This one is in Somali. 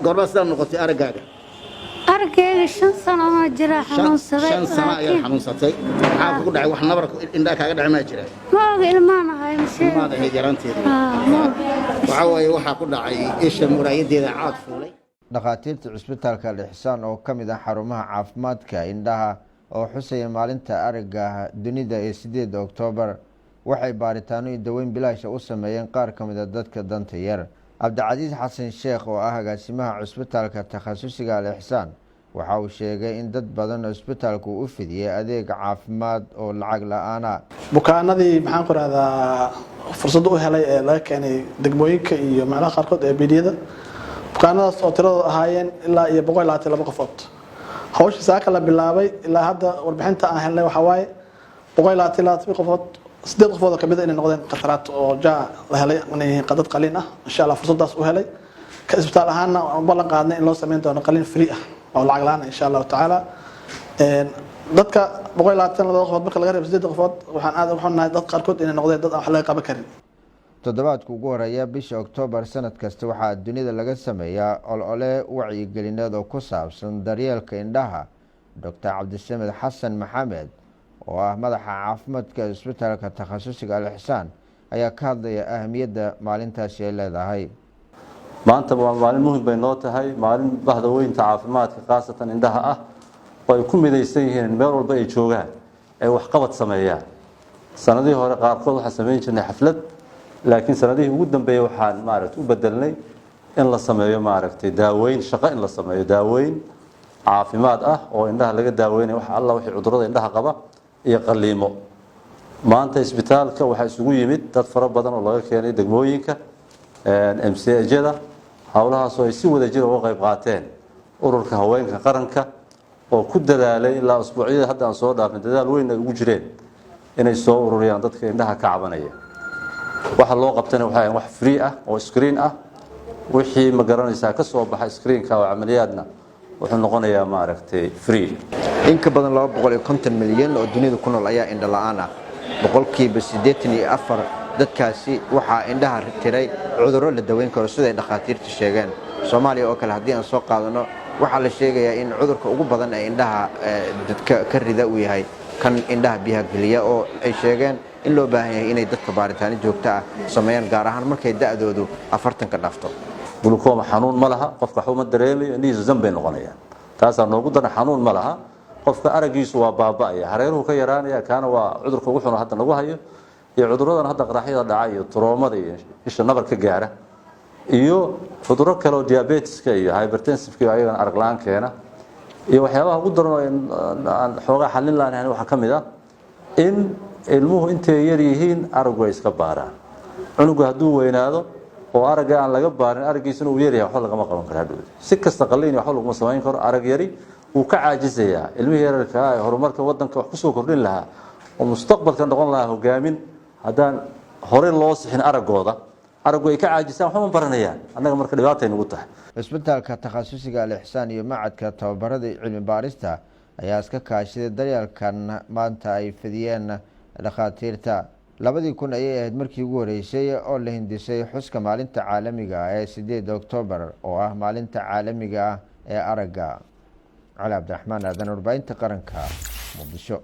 قربا سنة نقطي أرجعك أرجع 5 سنة ما جرى حنون صغير 5 سنة يا حنون صتي عارف كل واحد نبرك إنك قاعد ما جرى ما أقول ما أنا هاي مش ما هذا هي جرانتي وعوي waxa ku dhacay isha muraayadda caad fuulay dhaqaatiirta cisbitaalka Al-Ihsaan oo kamid ah xarumaha caafimaadka indhaha oo xusaya maalinta aragga dunida ee 8 Oktoobar waxay baaritaano iyo daweyn bilaash ah u sameeyeen qaar kamid ah dadka danta yar Cabdicasiis Xasan Sheekh oo ah agaasimaha cisbitaalka takhasusiga Al-Ihsaan waxa uu sheegay in dad badan oo cisbitaalku u fidiyay adeeg caafimaad oo lacag la'aan ah bukaanadii maxaan ku raahdaa fursad u helay ee laga keenay degmooyinka iyo meelaha qaarkood ee bidiyada bukaanadaas oo tiradooda ahaayeen ilaa iyo 122 qofood hawsha saaka la bilaabay ilaa hadda warbixinta aan helnay waxa waaye 122 qofood 8 qofood oo kamid ah inay noqdeen qataraat oo jaa la helay inay qadad qaliin ah insha Allah fursadaas u helay ka isbitaal ahaana aan ballan qaadnay in loo sameeyo doono qaliin free ah oo lacag la'aan insha Allah taala dadka 122 qofood marka laga reebo 8 qofood waxaan aad u xunnahay dad qaarkood inay noqdeen dad aan wax laga qaban karin toddobaadka ugu horeeya bisha Oktoobar sanad kasta waxaa dunida laga sameeyaa olole wacyigelineed oo ku saabsan daryeelka indhaha Dr. Cabdisamed Xasan Maxamed oo ah madaxa caafimaadka isbitaalka takhasusiga Al-Ihsaan ayaa ka hadlaya ahmiyadda maalintaasi ay leedahay maanta waa maalin muhiim bay noo tahay maalin bahda weynta caafimaadka qaasatan indhaha ah oo ay ku midaysan yihiin meel walba ay joogaan ay wax qabad sameeyaan sanadihii hore qaarkood waxa sameyn jirnay xaflad laakiin sanadihii ugu dambeeyay waxaan maaragtay u bedelnay in la sameeyo maaragtay daaweyn shaqo in la sameeyo daaweyn caafimaad ah oo indhaha laga daaweynayo wax alla wixii cudurrada indhaha qaba iyo qaliimo maanta isbitaalka waxa isugu yimid dad fara badan oo laga keenay degmooyinka MCA-jada hawlahaas oo ay si wada jir uga qayb qaateen ururka haweenka qaranka oo ku dadaalay ilaa usbuucyada hadda aan soo dhaafnay dadaal weyn ay ugu jireen inay soo ururiyaan dadka indhaha ka cabanaya waxa loo qabtana waxa wax free ah oo screen ah wixii ma garanaysaa ka soo baxa screen-ka oo amaliyaadna wuxuu noqonayaa maaragtay free in ka badan 250 milyan oo dunida ku nool ayaa indho la'aan ah boqolkiiba 84 dadkaasi waxa indhaha tiray cudurro la daweyn karo sida dhaqaatiirtu sheegeen Soomaaliya oo kale hadii aan soo qaadano waxa la sheegayaa in cudurka ugu badan ee indhaha dadka ka rida uu yahay kan indhaha biyaha galiya oo ay sheegeen in loo baahan yahay inay dadka baaritaano joogto ah sameeyaan gaar ahaan markay da'doodu 40 ka dhafto glucoma xanuun ma laha qofka xuma dareemayo indhihiisu zanbay noqonayaan taas aan noogu daran xanuun ma laha qofka aragiisu waa baaba'aya hareeruhu ka yaraanaya kaana waa cudurka ugu xun hadda nagu hayo iyo cudurradan hadda qaraxyada dhaca iyo troomada iyo isha nabarka gaara iyo cudurro kale oo diabeteska iyo hypertensive iyo ayagana arag la'aan keena iyo waxyaabaha ugu daran oo aan xoogaa xalin lahayn waxa kamid ah in ilmuhu intay yar yihiin aragu ay iska baaraan cunugu hadduu weynaado oo aragga aan laga baarin aragiisuna uu yaryahay wax laga ma qaban karo hadhow si kasta qaliin wax lagu sameyn karo arag yari uu ka caajisayaa ilmihii yararka ah horumarka wadanka wax ku soo kordhin lahaa oo mustaqbalka noqon lahaa hogaamin haddaan hore loo sixin aragooda aragu ay ka caajisaan waxba ma baranayaan annaga marka dhibaatay nagu tahay isbitaalka takhasusiga Al-Ihsaan iyo macadka tababarada cilmi baarista ayaa iska kaashaday daryeelkan maanta ay fidiyeen dhaqaatiirta 2000 ayay ahayd markii ugu horeysay oo la hindisay xuska maalinta caalamiga ah ee 8 Oktoobar oo ah maalinta caalamiga ah ee aragga Cali Cabdiraxmaan aadan warbaahinta qaranka Muqdisho